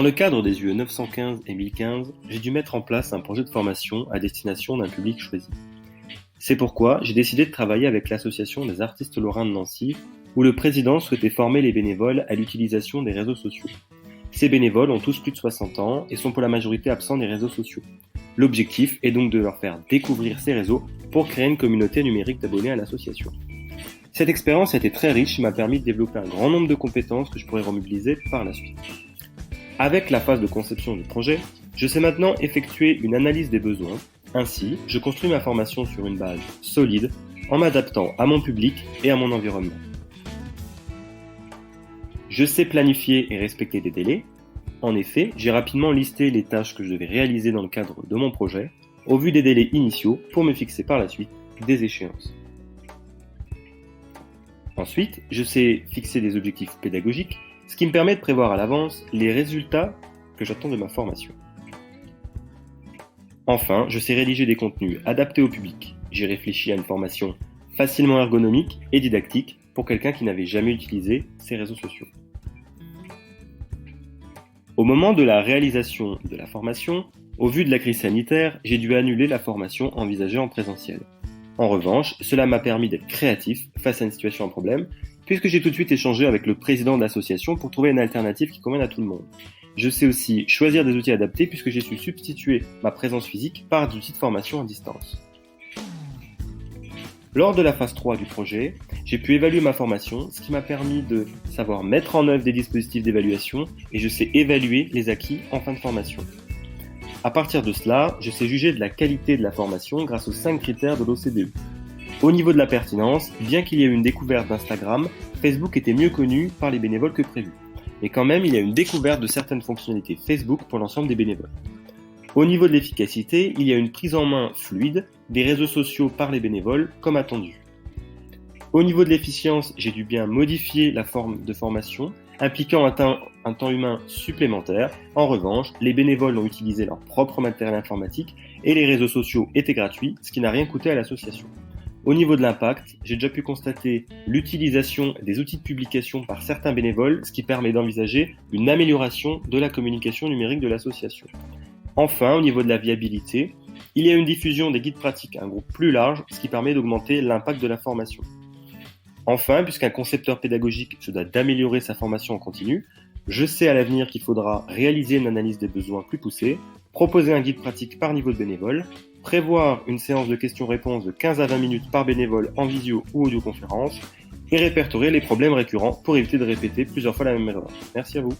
Dans le cadre des UE 915 et 1015, j'ai dû mettre en place un projet de formation à destination d'un public choisi. C'est pourquoi j'ai décidé de travailler avec l'association des artistes lorrains de Nancy, où le président souhaitait former les bénévoles à l'utilisation des réseaux sociaux. Ces bénévoles ont tous plus de 60 ans et sont pour la majorité absents des réseaux sociaux. L'objectif est donc de leur faire découvrir ces réseaux pour créer une communauté numérique d'abonnés à l'association. Cette expérience a été très riche et m'a permis de développer un grand nombre de compétences que je pourrais remobiliser par la suite. Avec la phase de conception du projet, je sais maintenant effectuer une analyse des besoins. Ainsi, je construis ma formation sur une base solide en m'adaptant à mon public et à mon environnement. Je sais planifier et respecter des délais. En effet, j'ai rapidement listé les tâches que je devais réaliser dans le cadre de mon projet, au vu des délais initiaux pour me fixer par la suite des échéances. Ensuite, je sais fixer des objectifs pédagogiques, ce qui me permet de prévoir à l'avance les résultats que j'attends de ma formation. Enfin, je sais rédiger des contenus adaptés au public. J'ai réfléchi à une formation facilement ergonomique et didactique pour quelqu'un qui n'avait jamais utilisé ces réseaux sociaux. Au moment de la réalisation de la formation, au vu de la crise sanitaire, j'ai dû annuler la formation envisagée en présentiel. En revanche, cela m'a permis d'être créatif face à une situation en problème, puisque j'ai tout de suite échangé avec le président de l'association pour trouver une alternative qui convienne à tout le monde. Je sais aussi choisir des outils adaptés puisque j'ai su substituer ma présence physique par des outils de formation à distance. Lors de la phase 3 du projet, j'ai pu évaluer ma formation, ce qui m'a permis de savoir mettre en œuvre des dispositifs d'évaluation et je sais évaluer les acquis en fin de formation. À partir de cela, je sais juger de la qualité de la formation grâce aux 5 critères de l'OCDE. Au niveau de la pertinence, bien qu'il y ait eu une découverte d'Instagram, Facebook était mieux connu par les bénévoles que prévu. Mais quand même, il y a une découverte de certaines fonctionnalités Facebook pour l'ensemble des bénévoles. Au niveau de l'efficacité, il y a une prise en main fluide des réseaux sociaux par les bénévoles, comme attendu. Au niveau de l'efficience, j'ai dû bien modifier la forme de formation, impliquant un temps humain supplémentaire. En revanche, les bénévoles ont utilisé leur propre matériel informatique et les réseaux sociaux étaient gratuits, ce qui n'a rien coûté à l'association. Au niveau de l'impact, j'ai déjà pu constater l'utilisation des outils de publication par certains bénévoles, ce qui permet d'envisager une amélioration de la communication numérique de l'association. Enfin, au niveau de la viabilité, il y a une diffusion des guides pratiques à un groupe plus large, ce qui permet d'augmenter l'impact de la formation. Enfin, puisqu'un concepteur pédagogique se doit d'améliorer sa formation en continu, je sais à l'avenir qu'il faudra réaliser une analyse des besoins plus poussée, proposer un guide pratique par niveau de bénévole, prévoir une séance de questions-réponses de 15 à 20 minutes par bénévole en visio ou audioconférence, et répertorier les problèmes récurrents pour éviter de répéter plusieurs fois la même erreur. Merci à vous.